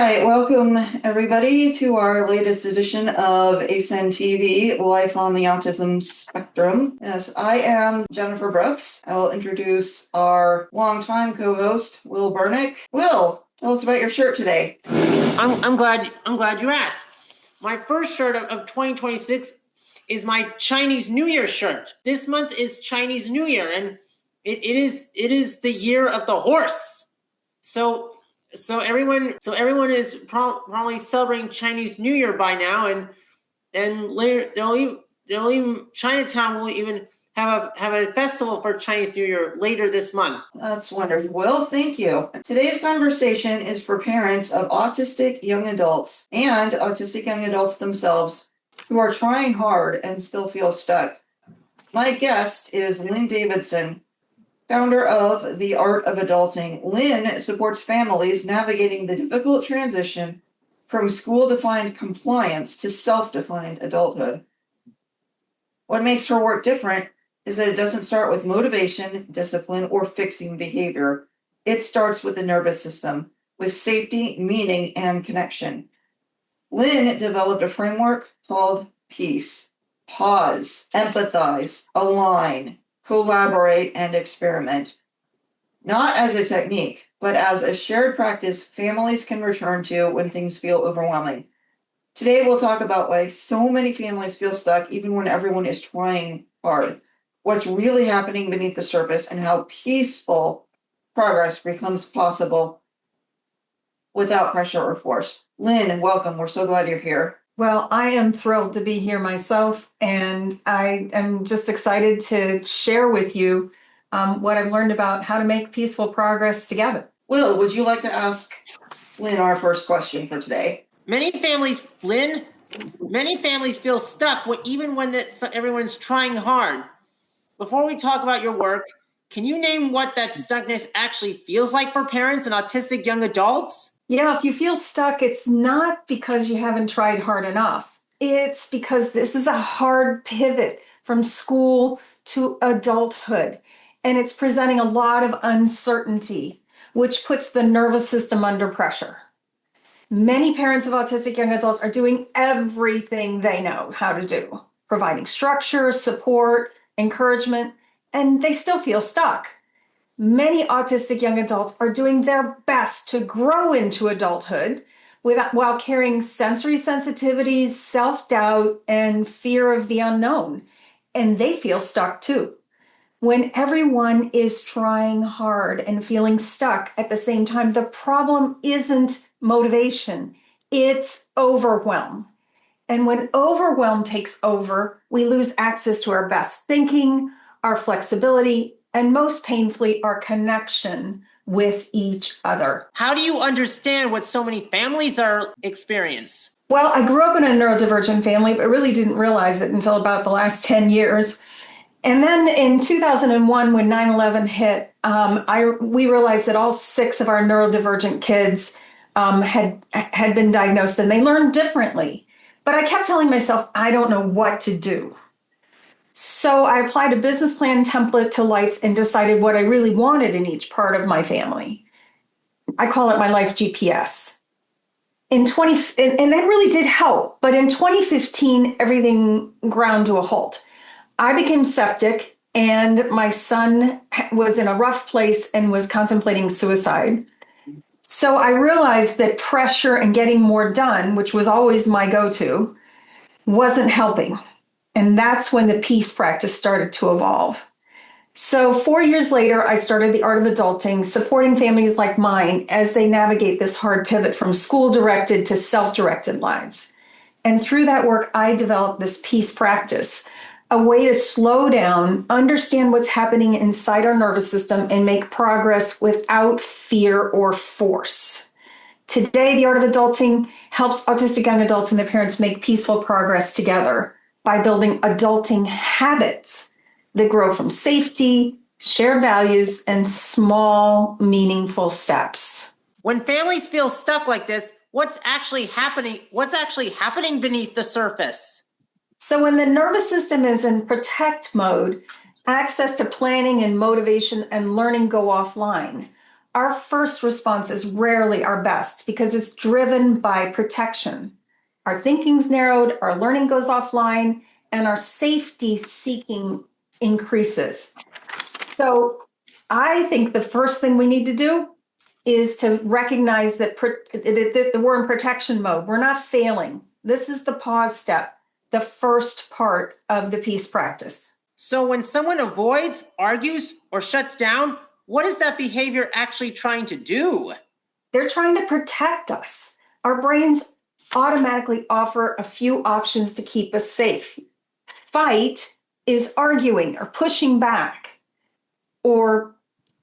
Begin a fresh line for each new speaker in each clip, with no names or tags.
right, welcome everybody to our latest edition of AASCENTV, Life on the Autism Spectrum. Yes, I am Jennifer Brooks. I will introduce our longtime co-host, Will Burnick. Will, tell us about your shirt today.
I'm glad you asked. My first shirt of 2026 is my Chinese New Year shirt. This month is Chinese New Year, and it is the year of the horse. So everyone is probably celebrating Chinese New Year by now, and later they'll even Chinatown will even have a festival for Chinese New Year later this month.
That's wonderful. Will, thank you. Today's conversation is for parents of autistic young adults and autistic young adults themselves who are trying hard and still feel stuck. My guest is Lynn Davison, founder of The Art of Adulting. Lynn supports families navigating the difficult transition from school-defined compliance to self-defined adulthood. What makes her work different is that it doesn't start with motivation, discipline, or fixing behavior. It starts with the nervous system, with safety, meaning, and connection. Lynn developed a framework called PEACE. Pause, empathize, align, collaborate, and experiment. Not as a technique, but as a shared practice families can return to when things feel overwhelming. Today, we'll talk about why so many families feel stuck even when everyone is trying hard, what's really happening beneath the surface, and how peaceful progress becomes possible without pressure or force. Lynn, welcome. We're so glad you're here.
Well, I am thrilled to be here myself, and I am just excited to share with you what I've learned about how to make peaceful progress together.
Will, would you like to ask Lynn our first question for today?
Many families feel stuck even when everyone's trying hard. Before we talk about your work, can you name what that stuckness actually feels like for parents and autistic young adults?
Yeah, if you feel stuck, it's not because you haven't tried hard enough. It's because this is a hard pivot from school to adulthood, and it's presenting a lot of uncertainty, which puts the nervous system under pressure. Many parents of autistic young adults are doing everything they know how to do, providing structure, support, encouragement, and they still feel stuck. Many autistic young adults are doing their best to grow into adulthood while carrying sensory sensitivities, self-doubt, and fear of the unknown, and they feel stuck too. When everyone is trying hard and feeling stuck at the same time, the problem isn't motivation, it's overwhelm. And when overwhelm takes over, we lose access to our best thinking, our flexibility, and most painfully, our connection with each other.
How do you understand what so many families are experiencing?
Well, I grew up in a neurodivergent family, but really didn't realize it until about the last 10 years. And then in 2001, when 9/11 hit, we realized that all 6 of our neurodivergent kids had been diagnosed, and they learned differently. But I kept telling myself, I don't know what to do. So I applied a business plan template to life and decided what I really wanted in each part of my family. I call it my life GPS. And that really did help. But in 2015, everything ground to a halt. I became septic, and my son was in a rough place and was contemplating suicide. So I realized that pressure and getting more done, which was always my go-to, wasn't helping. And that's when the peace practice started to evolve. So 4 years later, I started The Art of Adulting, supporting families like mine as they navigate this hard pivot from school-directed to self-directed lives. And through that work, I developed this peace practice, a way to slow down, understand what's happening inside our nervous system, and make progress without fear or force. Today, The Art of Adulting helps autistic young adults and their parents make peaceful progress together by building adulting habits that grow from safety, shared values, and small, meaningful steps.
When families feel stuck like this, what's actually happening beneath the surface?
So when the nervous system is in protect mode, access to planning and motivation and learning go offline. our first response is rarely our best because it's driven by protection. Our thinking's narrowed, our learning goes offline, and our safety seeking increases. So I think the first thing we need to do is to recognize that we're in protection mode. We're not failing. This is the pause step, the first part of the peace practice.
So when someone avoids, argues, or shuts down, what is that behavior actually trying to do?
They're trying to protect us. Our brains automatically offer a few options to keep us safe. Fight is arguing or pushing back or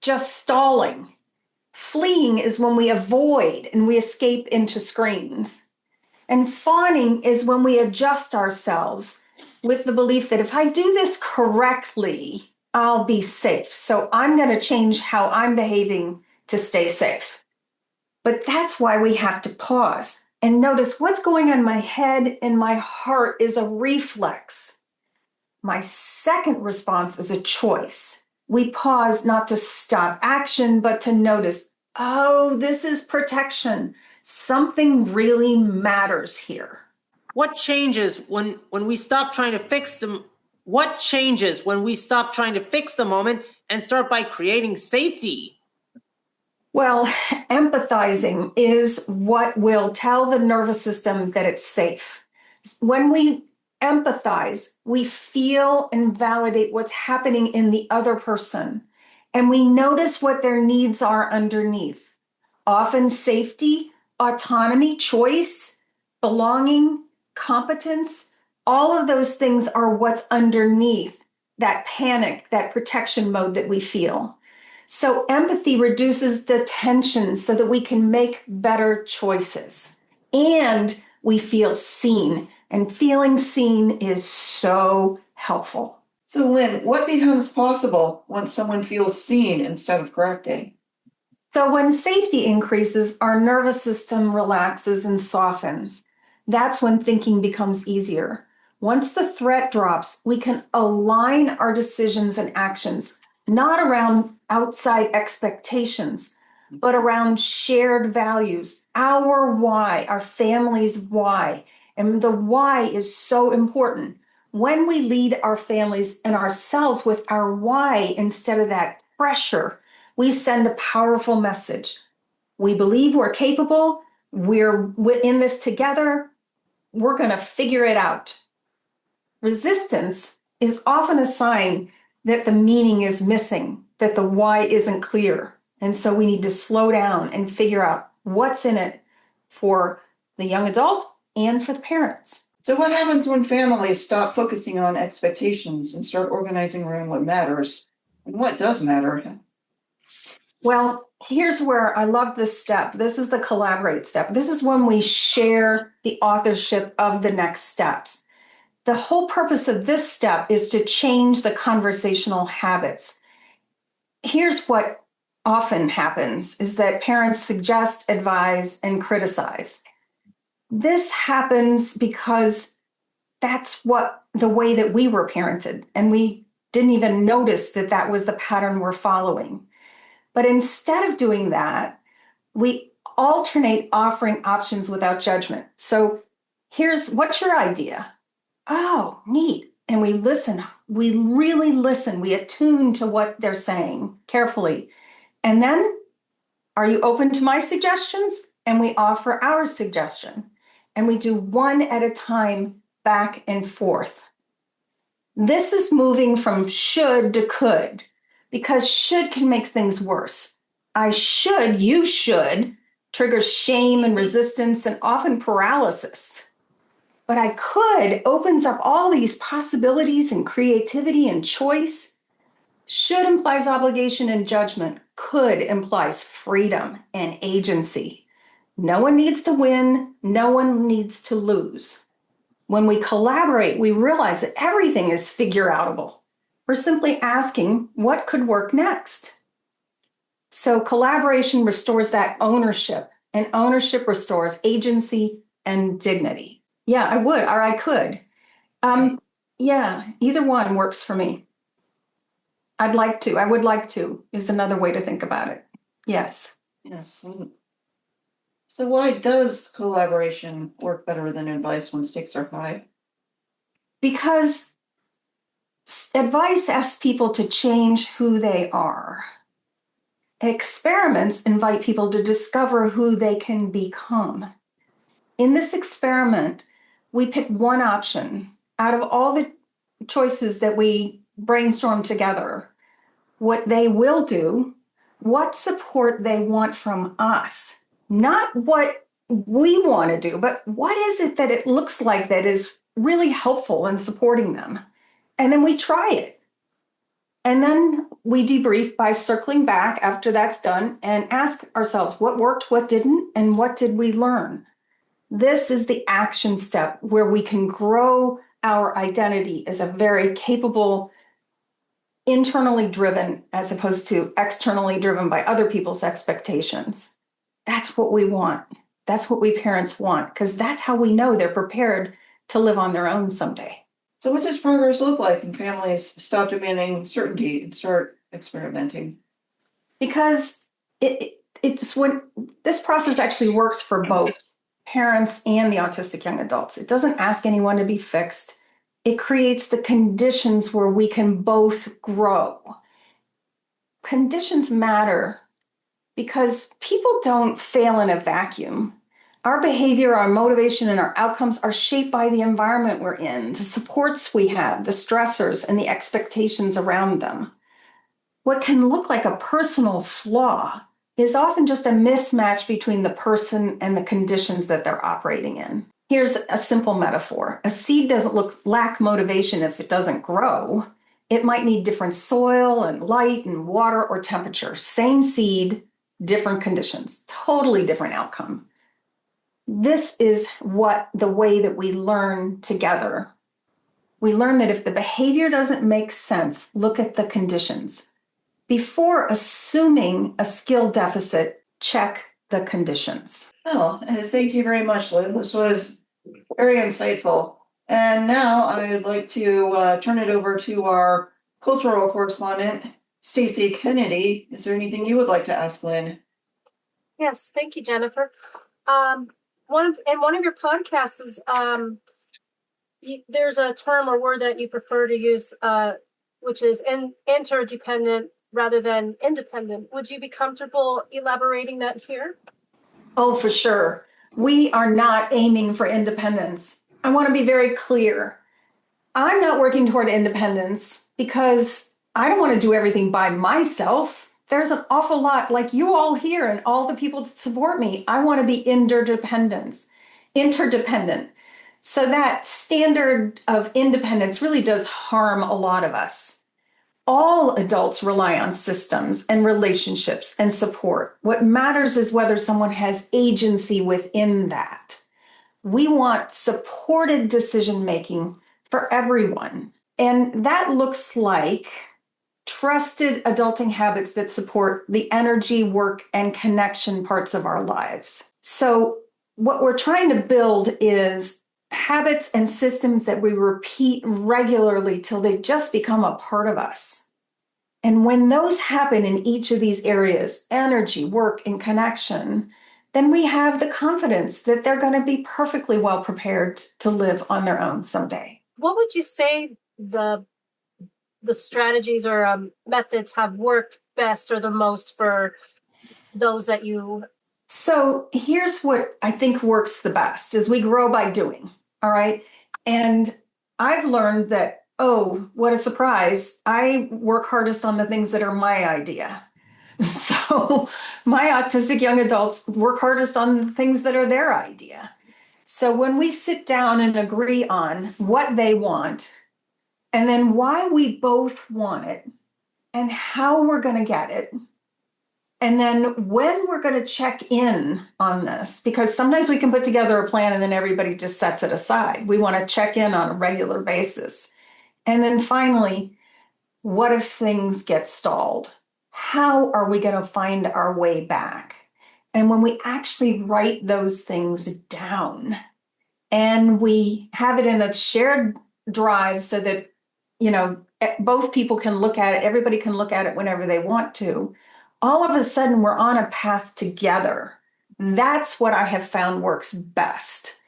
just stalling. Fleeing is when we avoid and we escape into screens. And fawning is when we adjust ourselves with the belief that if I do this correctly, I'll be safe. So I'm going to change how I'm behaving to stay safe. But that's why we have to pause and notice what's going on in my head and my heart is a reflex. My second response is a choice. We pause not to stop action, but to notice, oh, this is protection. Something really matters here.
What changes when we stop trying to fix them? What changes when we stop trying to fix the moment and start by creating safety?
Well, empathizing is what will tell the nervous system that it's safe. When we empathize, we feel and validate what's happening in the other person, and we notice what their needs are underneath. Often safety, autonomy, choice, belonging, competence, all of those things are what's underneath that panic, that protection mode that we feel. So empathy reduces the tension so that we can make better choices. And we feel seen. And feeling seen is so helpful.
So Lynn, what becomes possible when someone feels seen instead of correcting?
So when safety increases, our nervous system relaxes and softens. That's when thinking becomes easier. Once the threat drops, we can align our decisions and actions, not around outside expectations, but around shared values, our why, our family's why. And the why is so important. When we lead our families and ourselves with our why instead of that pressure, we send a powerful message. We believe we're capable. We're in this together. We're going to figure it out. Resistance is often a sign that the meaning is missing, that the why isn't clear. And so we need to slow down and figure out what's in it for the young adult and for the parents.
So what happens when families stop focusing on expectations and start organizing around what matters and what does matter?
Well, here's where I love this step. This is the collaborate step. This is when we share the authorship of the next steps. The whole purpose of this step is to change the conversational habits. Here's what often happens is that parents suggest, advise, and criticize. This happens because that's the way that we were parented, and we didn't even notice that that was the pattern we're following. But instead of doing that, we alternate offering options without judgment. So what's your idea? Oh, neat. And we listen. We really listen. We attune to what they're saying carefully. And then, are you open to my suggestions? And we offer our suggestion. And we do one at a time, back and forth. This is moving from should to could, because should can make things worse. You should, triggers shame and resistance and often paralysis. But I could opens up all these possibilities and creativity and choice. Should implies obligation and judgment. Could implies freedom and agency. No one needs to win. No one needs to lose. When we collaborate, we realize that everything is figure-outable. We're simply asking what could work next. So collaboration restores that ownership, and ownership restores agency and dignity. Yeah, I would, or I could. Yeah, either one works for me. I would like to, is another way to think about it. Yes.
Yes. So why does collaboration work better than advice when stakes are high?
Because advice asks people to change who they are. Experiments invite people to discover who they can become. In this experiment, we pick one option out of all the choices that we brainstorm together, what they will do, what support they want from us, not what we want to do, but what is it that it looks like that is really helpful in supporting them. And then we try it. And then we debrief by circling back after that's done and ask ourselves what worked, what didn't, and what did we learn? This is the action step where we can grow our identity as a very capable, internally driven, as opposed to externally driven by other people's expectations. That's what we want. That's what we parents want, because that's how we know they're prepared to live on their own someday.
So what does progress look like when families stop demanding certainty and start experimenting?
Because it's when this process actually works for both parents and the autistic young adults. It doesn't ask anyone to be fixed. It creates the conditions where we can both grow. Conditions matter because people don't fail in a vacuum. Our behavior, our motivation, and our outcomes are shaped by the environment we're in, the supports we have, the stressors, and the expectations around them. What can look like a personal flaw is often just a mismatch between the person and the conditions that they're operating in. Here's a simple metaphor. A seed doesn't lack motivation if it doesn't grow. It might need different soil and light and water or temperature. Same seed, different conditions, totally different outcome. This is the way that we learn together. We learn that if the behavior doesn't make sense, look at the conditions. Before assuming a skill deficit, check the conditions.
Oh, thank you very much, Lynn. This was very insightful. And now I would like to turn it over to our cultural correspondent, Stacey Kennedy. Is there anything you would like to ask Lynn?
Yes, thank you, Jennifer. One of your podcasts is there's a term or word that you prefer to use, which is interdependent rather than independent. Would you be comfortable elaborating that here?
Oh, for sure. We are not aiming for independence. I want to be very clear. I'm not working toward independence because I don't want to do everything by myself. There's an awful lot, like you all here and all the people that support me. I want to be interdependent. So that standard of independence really does harm a lot of us. All adults rely on systems and relationships and support. What matters is whether someone has agency within that. We want supported decision-making for everyone. And that looks like trusted adulting habits that support the energy, work, and connection parts of our lives. So what we're trying to build is habits and systems that we repeat regularly till they just become a part of us. And when those happen in each of these areas, energy, work, and connection, then we have the confidence that they're going to be perfectly well prepared to live on their own someday.
What would you say the strategies or methods have worked best or the most for those that you?
So here's what I think works the best is we grow by doing. All right. And I've learned that, oh, what a surprise. I work hardest on the things that are my idea. So my autistic young adults work hardest on the things that are their idea. So when we sit down and agree on what they want, and then why we both want it, and how we're going to get it, and then when we're going to check in on this, because sometimes we can put together a plan and then everybody just sets it aside. We want to check in on a regular basis. And then finally, what if things get stalled? How are we going to find our way back? And when we actually write those things down and we have it in a shared drive so that, both people can look at it, everybody can look at it whenever they want to, all of a sudden we're on a path together. That's what I have found works best.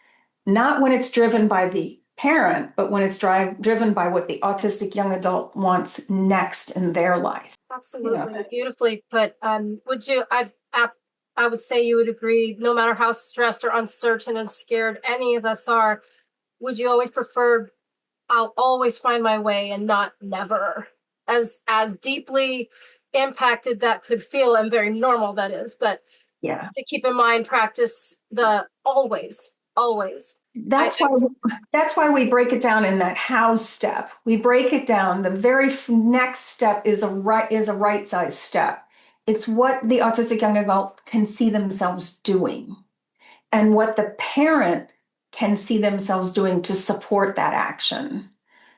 Not when it's driven by the parent, but when it's driven by what the autistic young adult wants next in their life.
Absolutely, beautifully put. Would you? I would say you would agree. No matter how stressed or uncertain and scared any of us are, would you always prefer? I'll always find my way and not never. As deeply impacted that could feel, and very normal that is, but
Yeah.
to keep in mind, practice the always, always.
That's why we break it down in that how step. We break it down. The very next step is a right size step. It's what the autistic young adult can see themselves doing and what the parent can see themselves doing to support that action.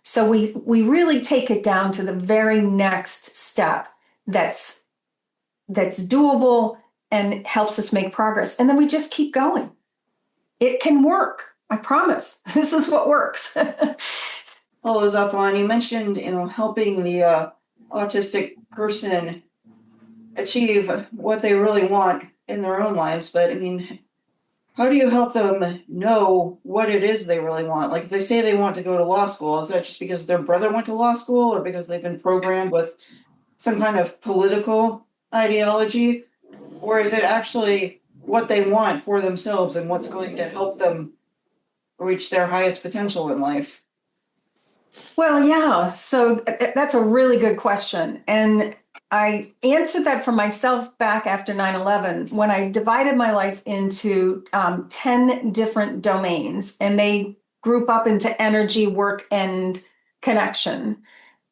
So we really take it down to the very next step that's doable and helps us make progress. And then we just keep going. It can work. I promise. This is what works.
Follows up on, you mentioned, helping the autistic person achieve what they really want in their own lives. But I mean, how do you help them know what it is they really want? Like if they say they want to go to law school, is that just because their brother went to law school or because they've been programmed with some kind of political ideology? Or is it actually what they want for themselves and what's going to help them reach their highest potential in life?
Well, yeah. So that's a really good question. And I answered that for myself back after 9/11 when I divided my life into 10 different domains, and they group up into energy, work, and connection.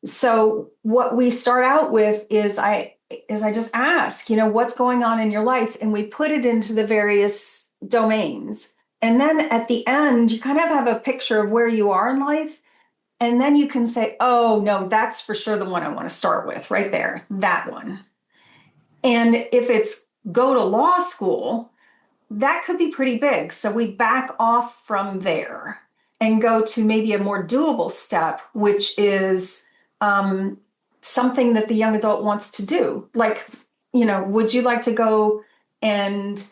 So what we start out with is I just ask, what's going on in your life? And we put it into the various domains. And then at the end, you kind of have a picture of where you are in life. And then you can say, oh, no, that's for sure the one I want to start with right there, that one. And if it's go to law school, that could be pretty big. So we back off from there and go to maybe a more doable step, which is something that the young adult wants to do. Like, would you like to go and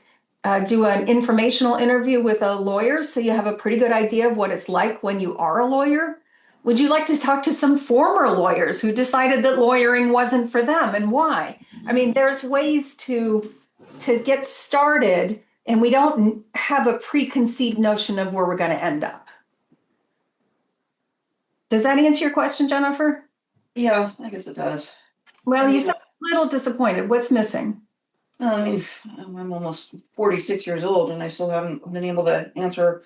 do an informational interview with a lawyer so you have a pretty good idea of what it's like when you are a lawyer? Would you like to talk to some former lawyers who decided that lawyering wasn't for them and why? I mean, there's ways to get started, and we don't have a preconceived notion of where we're going to end up. Does that answer your question, Jennifer?
Yeah, I guess it does.
Well, you sound a little disappointed. What's missing?
Well, I mean, I'm almost 46 years old and I still haven't been able to answer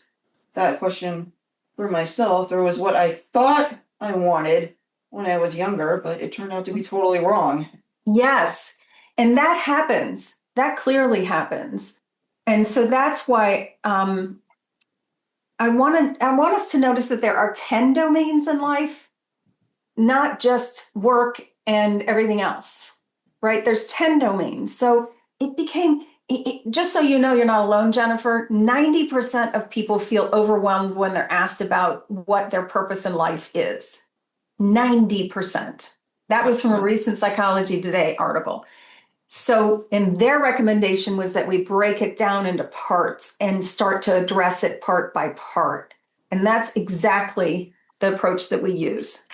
that question for myself. There was what I thought I wanted when I was younger, but it turned out to be totally wrong.
Yes. And that happens. That clearly happens. And so that's why I want us to notice that there are 10 domains in life, not just work and everything else, right? There's 10 domains. So it became, just so you know, you're not alone, Jennifer, 90% of people feel overwhelmed when they're asked about what their purpose in life is. 90%. That was from a recent Psychology Today article. So, and their recommendation was that we break it down into parts and start to address it part by part. And that's exactly the approach that we use.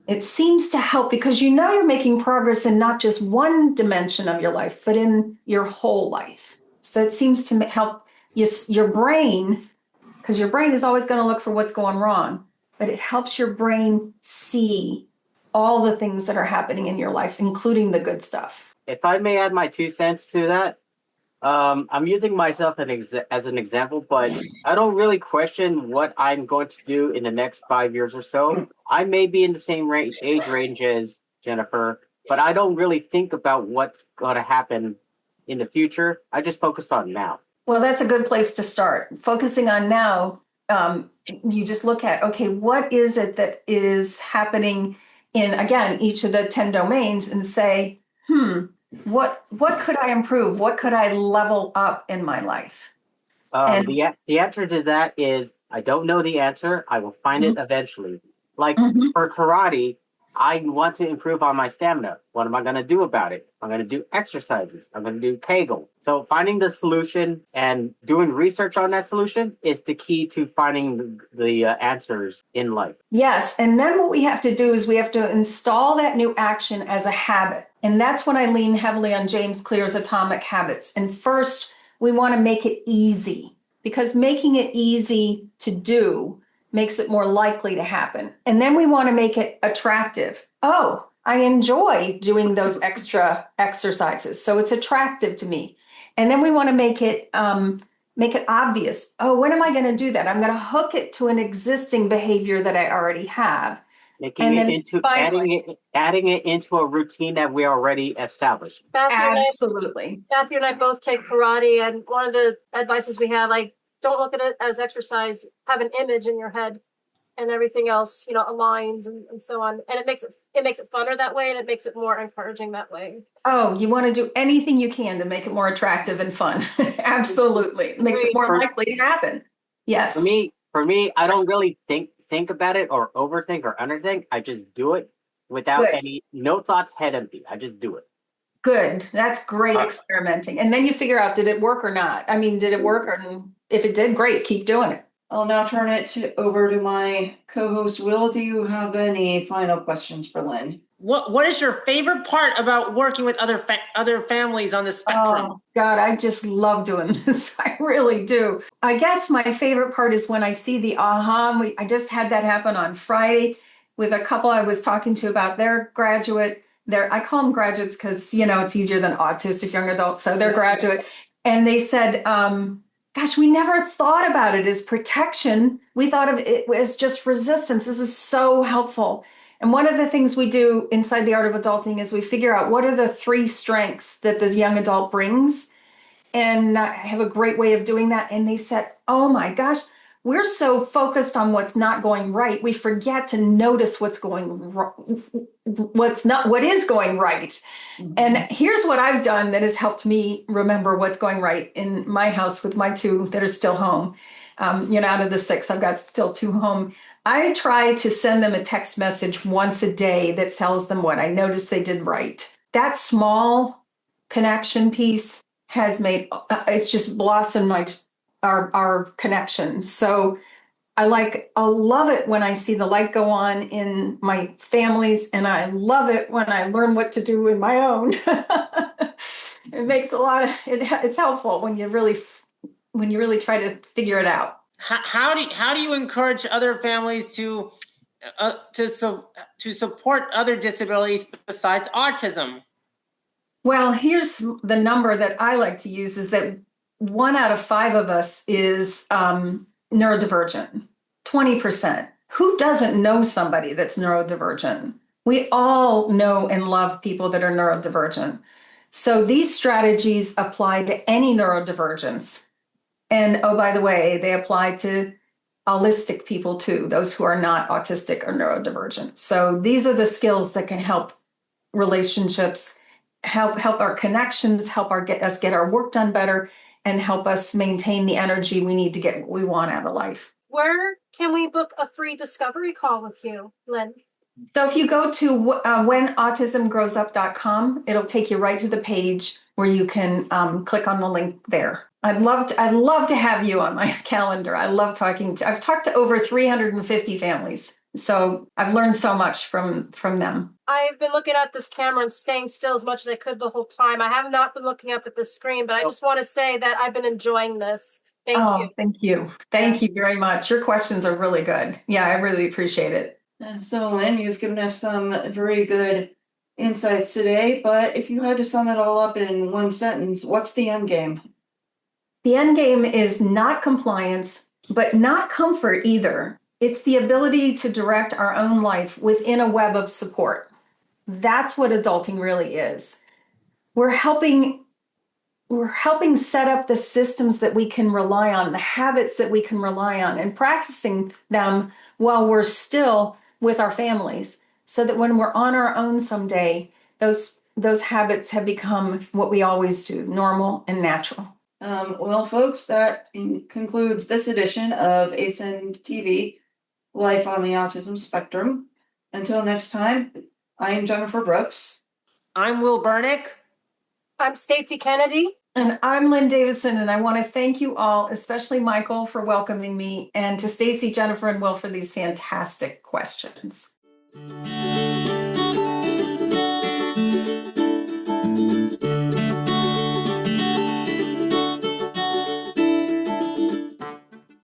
It seems to help because you're making progress in not just one dimension of your life, but in your whole life. So it seems to help your brain, because your brain is always going to look for what's going wrong, but it helps your brain see all the things that are happening in your life, including the good stuff.
If I may add my 2 cents to that, I'm using myself as an example, but I don't really question what I'm going to do in the next 5 years or so. I may be in the same age range as Jennifer, but I don't really think about what's going to happen in the future. I just focus on now.
Well, that's a good place to start. Focusing on now, you just look at, okay, what is it that is happening in, again, each of the 10 domains and say, what could I improve? What could I level up in my life?
The answer to that is I don't know the answer. I will find it eventually. Like for karate, I want to improve on my stamina. What am I going to do about it? I'm going to do exercises. I'm going to do Kegel. So finding the solution and doing research on that solution is the key to finding the answers in life.
Yes. And then what we have to do is we have to install that new action as a habit. And that's when I lean heavily on James Clear's Atomic Habits. And first, we want to make it easy, because making it easy to do makes it more likely to happen. And then we want to make it attractive. Oh, I enjoy doing those extra exercises, so it's attractive to me. And then we want to make it obvious. Oh, when am I going to do that? I'm going to hook it to an existing behavior that I already have.
Making it into adding it into a routine that we already established.
Absolutely.
Matthew and I both take karate, and one of the advices we have, like, don't look at it as exercise, have an image in your head, and everything else, aligns and so on. And it makes it funner that way, and it makes it more encouraging that way.
Oh, you want to do anything you can to make it more attractive and fun. Absolutely. It makes it more likely to happen. Yes.
For me, I don't really think about it or overthink or underthink. I just do it without no thoughts, head empty. I just do it.
Good. That's great experimenting. And then you figure out, did it work or not? I mean, did it work? Or if it did, great, keep doing it.
I'll now turn it over to my co-host, Will. Do you have any final questions for Lynn?
What is your favorite part about working with other families on the spectrum?
Oh, God, I just love doing this. I really do. I guess my favorite part is when I see the aha. I just had that happen on Friday with a couple I was talking to about their graduate. I call them graduates because, it's easier than autistic young adults. So they're graduate. And they said, gosh, we never thought about it as protection. We thought of it as just resistance. This is so helpful. And one of the things we do inside the Art of Adulting is we figure out what are the 3 strengths that this young adult brings. And I have a great way of doing that. And they said, oh my gosh, we're so focused on what's not going right. We forget to notice what is going right. Mm-hmm. And here's what I've done that has helped me remember what's going right in my house with my 2 that are still home. Out of the 6, I've got still 2 home. I try to send them a text message once a day that tells them what I noticed they did right. That small connection piece has made, it's just blossomed our connection. So I love it when I see the light go on in my families, and I love it when I learn what to do in my own. It makes it's helpful when you really try to figure it out.
How do you encourage other families to support other disabilities besides autism?
Well, here's the number that I like to use is that 1 out of 5 of us is neurodivergent, 20%. Who doesn't know somebody that's neurodivergent? We all know and love people that are neurodivergent. So these strategies apply to any neurodivergence. And oh, by the way, they apply to allistic people too, those who are not autistic or neurodivergent. So these are the skills that can help relationships, help our connections, help us get our work done better, and help us maintain the energy we need to get what we want out of life.
Where can we book a free discovery call with you, Lynn?
So if you go to whenautismgrowsup.com, it'll take you right to the page where you can click on the link there. I'd love to have you on my calendar. I love I've talked to over 350 families. So I've learned so much from them.
I've been looking at this camera and staying still as much as I could the whole time. I have not been looking up at the screen, but I just want to say that I've been enjoying this. Thank you.
Thank you. Thank you very much. Your questions are really good. Yeah, I really appreciate it.
So, Lynn, you've given us some very good insights today, but if you had to sum it all up in one sentence, what's the end game?
The end game is not compliance, but not comfort either. It's the ability to direct our own life within a web of support. That's what adulting really is. We're helping set up the systems that we can rely on, the habits that we can rely on, and practicing them while we're still with our families, so that when we're on our own someday, those habits have become what we always do, normal and natural.
Well, folks, that concludes this edition of AASCENTV, Life on the Autism Spectrum. Until next time, I am Jennifer Brooks.
I'm Will Burnick.
I'm Stacey Kennedy.
And I'm Lynn Davison, and I want to thank you all, especially Michael, for welcoming me, and to Stacey, Jennifer, and Will for these fantastic questions.